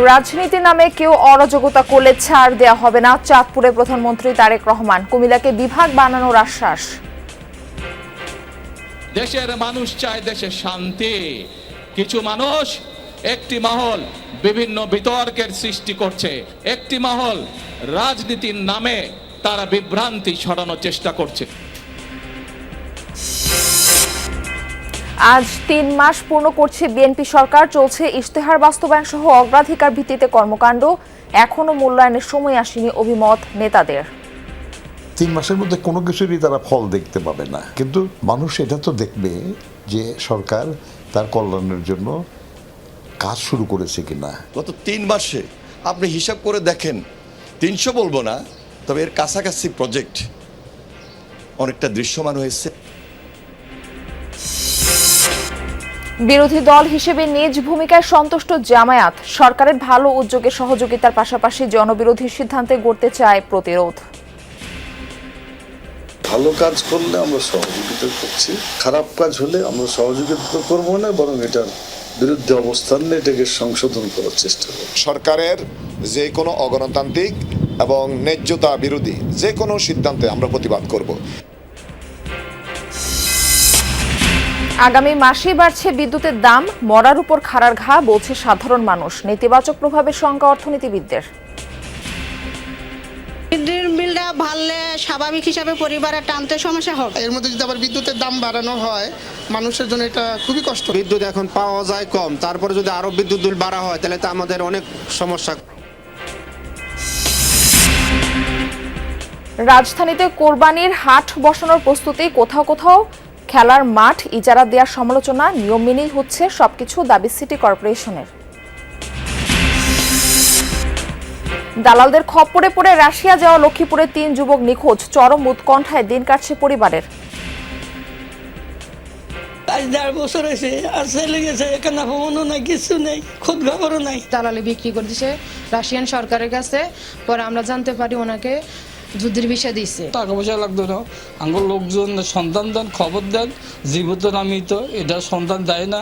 রাজনীতি নামে কেউ অরাজকতা করলে ছাড় দেয়া হবে না, চাঁদপুরে প্রধানমন্ত্রী তারেক রহমান। কুমিল্লাকে বিভাগ বানানোর আশ্বাস। দেশের মানুষ চায় দেশে শান্তি। কিছু মানুষ একটি মহল বিভিন্ন বিতর্কের সৃষ্টি করছে, একটি মহল রাজনীতির নামে তারা বিভ্রান্তি ছড়ানোর চেষ্টা করছে। আজ ৩ মাস পূর্ণ করছে বিএনপি সরকার। চলছে ইশতেহার বাস্তবায়ন সহ অগ্রাধিকার ভিত্তিতে কর্মকাণ্ড। এখনো মূল্যায়নের সময় আসেনি, অভিমত নেতাদের। ৩ মাসের মধ্যে কোনো কিছুরই তারা ফল দেখতে পাবে না, কিন্তু মানুষ এটা তো দেখবে যে সরকার তার কল্যাণের জন্য কাজ শুরু করেছে কিনা। গত ৩ মাসে আপনি হিসাব করে দেখেন, ৩০০ বলবো না, তবে এর কাছাকাছি প্রজেক্ট অনেকটা দৃশ্যমান হয়েছে। বিরোধী দল হিসেবে নিজ ভূমিকায় সন্তুষ্ট জামায়াত। সরকারের ভালো উদ্যোগে সহযোগিতার পাশাপাশি জনবিরোধী সিদ্ধান্তে গড়তে চায় প্রতিরোধ। ভালো কাজ করলে আমরা সহযোগিতা করছি, খারাপ কাজ হলে আমরা সহযোগিতা করবো না, বরং এটার বিরুদ্ধে অবস্থান নিয়ে এটাকে সংশোধন করার চেষ্টা করব। সরকারের যে কোনো অগণতান্ত্রিক এবং ন্যায্যতা বিরোধী যে কোনো সিদ্ধান্তে আমরা প্রতিবাদ করব। আগামী মাসেই বাড়ছে বিদ্যুতের দাম, মরার উপর খাড়ার ঘা বলছে সাধারণ মানুষ। নেতিবাচক প্রভাবের শঙ্কা অর্থনীতিবিদদের। বিলটা বাড়লে স্বাভাবিক হিসাবে পরিবারে টানতে সমস্যা হবে। এর মধ্যে যদি আবার বিদ্যুতের দাম বাড়ানো হয়, মানুষের জন্য এটা খুবই কষ্ট। বিদ্যুৎ এখন পাওয়া যায় কম, তারপরে যদি আরো বিদ্যুৎ বিল বাড়া হয় তাহলে তো আমাদের অনেক সমস্যা। রাজধানীতে কোরবানির হাট বসানোর প্রস্তুতি। কোথাও কোথাও খেলার মাঠ ইজারা দেওয়ার সমালোচনা। নিয়ম মেনেই হচ্ছে সবকিছু, দাবি সিটি কর্পোরেশনের। দালালদের খপ্পরে পড়ে রাশিয়া যাওয়া লক্ষ্মীপুরে ৩ যুবক নিখোঁজ। চরম উৎকণ্ঠায় দিন কাটছে পরিবারের। আজ ১.৫ বছর হয়েছে, আর ছেলে গেছে, এখানে ভ্রমণও নাই, কিছু নেই, খোঁজ খবরও নাই। দালালি বিক্রি করে দিছে রাশিয়ান সরকারের কাছে। পরে আমরা জানতে পারি ওনাকে যুদ্ধের ভিসা দিচ্ছে। টাকা পয়সা লাগতো না, আঙ্গুল লোকজন সন্তান দেন, খবর দেন, জীবিত নামিত, এটা সন্তান দেয় না।